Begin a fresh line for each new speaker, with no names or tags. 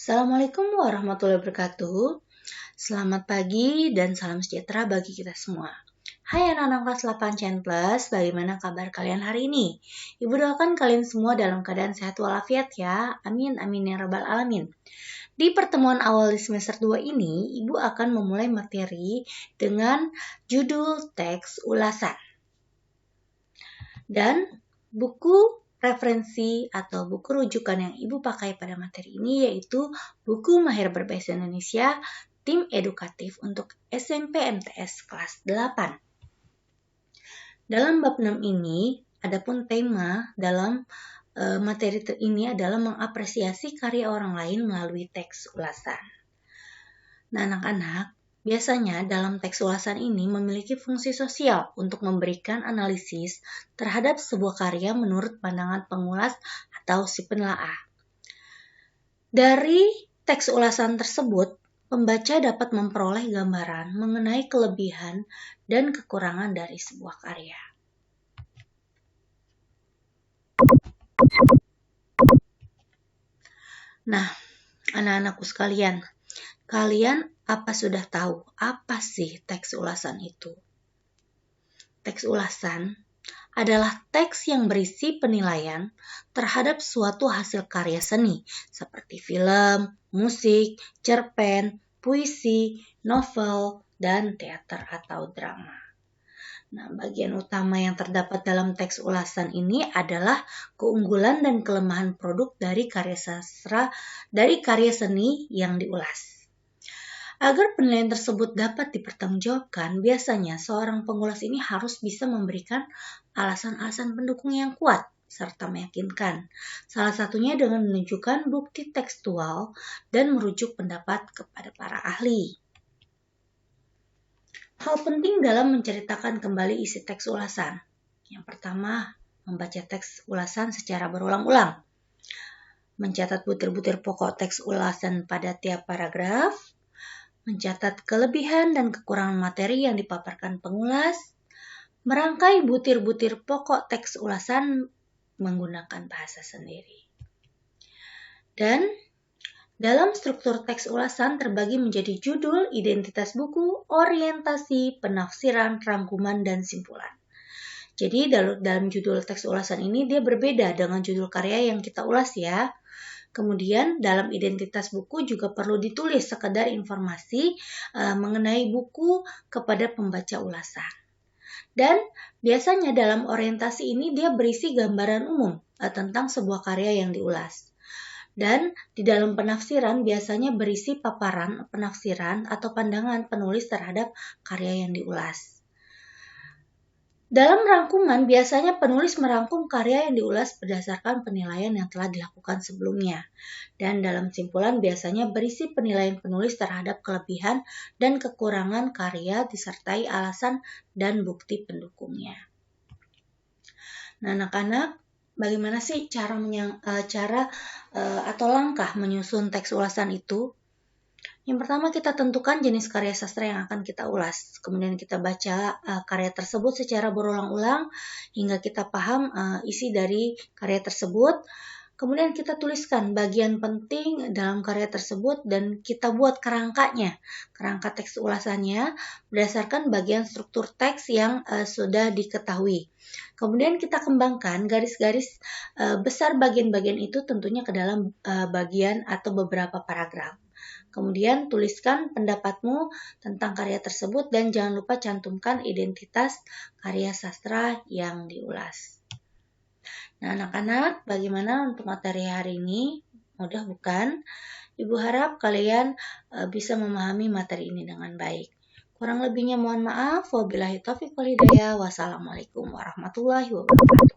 Assalamualaikum warahmatullahi wabarakatuh. Selamat pagi dan salam sejahtera bagi kita semua. Hai anak-anak kelas 8 CN+, bagaimana kabar kalian hari ini? Ibu doakan kalian semua dalam keadaan sehat walafiat ya. Amin, amin ya rabbal alamin. Di pertemuan awal di semester 2 ini, Ibu akan memulai materi dengan judul teks ulasan. Dan buku referensi atau buku rujukan yang Ibu pakai pada materi ini yaitu buku Mahir Berbahasa Indonesia Tim Edukatif untuk SMP MTS kelas 8. Dalam bab 6 ini, adapun tema dalam materi ini adalah mengapresiasi karya orang lain melalui teks ulasan. Nah, anak-anak, biasanya dalam teks ulasan ini memiliki fungsi sosial untuk memberikan analisis terhadap sebuah karya menurut pandangan pengulas atau si penelaah. Dari teks ulasan tersebut, pembaca dapat memperoleh gambaran mengenai kelebihan dan kekurangan dari sebuah karya. Nah, anak-anakku sekalian, kalian apa sudah tahu apa sih teks ulasan itu? Teks ulasan adalah teks yang berisi penilaian terhadap suatu hasil karya seni seperti film, musik, cerpen, puisi, novel, dan teater atau drama. Nah, bagian utama yang terdapat dalam teks ulasan ini adalah keunggulan dan kelemahan produk dari karya seni yang diulas. Agar penilaian tersebut dapat dipertanggungjawabkan, biasanya seorang pengulas ini harus bisa memberikan alasan-alasan pendukung yang kuat serta meyakinkan. Salah satunya dengan menunjukkan bukti tekstual dan merujuk pendapat kepada para ahli. Hal penting dalam menceritakan kembali isi teks ulasan. Yang pertama, membaca teks ulasan secara berulang-ulang. Mencatat butir-butir pokok teks ulasan pada tiap paragraf. Mencatat kelebihan dan kekurangan materi yang dipaparkan pengulas. Merangkai butir-butir pokok teks ulasan menggunakan bahasa sendiri. Dan dalam struktur teks ulasan terbagi menjadi judul, identitas buku, orientasi, penafsiran, rangkuman, dan simpulan. Jadi dalam judul teks ulasan ini dia berbeda dengan judul karya yang kita ulas ya. Kemudian dalam identitas buku juga perlu ditulis sekedar informasi mengenai buku kepada pembaca ulasan. Dan biasanya dalam orientasi ini dia berisi gambaran umum tentang sebuah karya yang diulas. Dan di dalam penafsiran biasanya berisi paparan penafsiran atau pandangan penulis terhadap karya yang diulas. Dalam rangkuman biasanya penulis merangkum karya yang diulas berdasarkan penilaian yang telah dilakukan sebelumnya. Dan dalam simpulan biasanya berisi penilaian penulis terhadap kelebihan dan kekurangan karya disertai alasan dan bukti pendukungnya. Nah, anak-anak, bagaimana sih cara atau langkah menyusun teks ulasan itu? Yang pertama kita tentukan jenis karya sastra yang akan kita ulas. Kemudian kita baca karya tersebut secara berulang-ulang hingga kita paham isi dari karya tersebut. Kemudian kita tuliskan bagian penting dalam karya tersebut dan kita buat kerangkanya. Kerangka teks ulasannya berdasarkan bagian struktur teks yang sudah diketahui. Kemudian kita kembangkan garis-garis besar bagian-bagian itu tentunya ke dalam bagian atau beberapa paragraf. Kemudian tuliskan pendapatmu tentang karya tersebut dan jangan lupa cantumkan identitas karya sastra yang diulas. Nah, anak-anak, bagaimana untuk materi hari ini? Mudah bukan? Ibu harap kalian bisa memahami materi ini dengan baik. Kurang lebihnya mohon maaf. Wabillahi taufiq wal hidayah. Wassalamualaikum warahmatullahi wabarakatuh.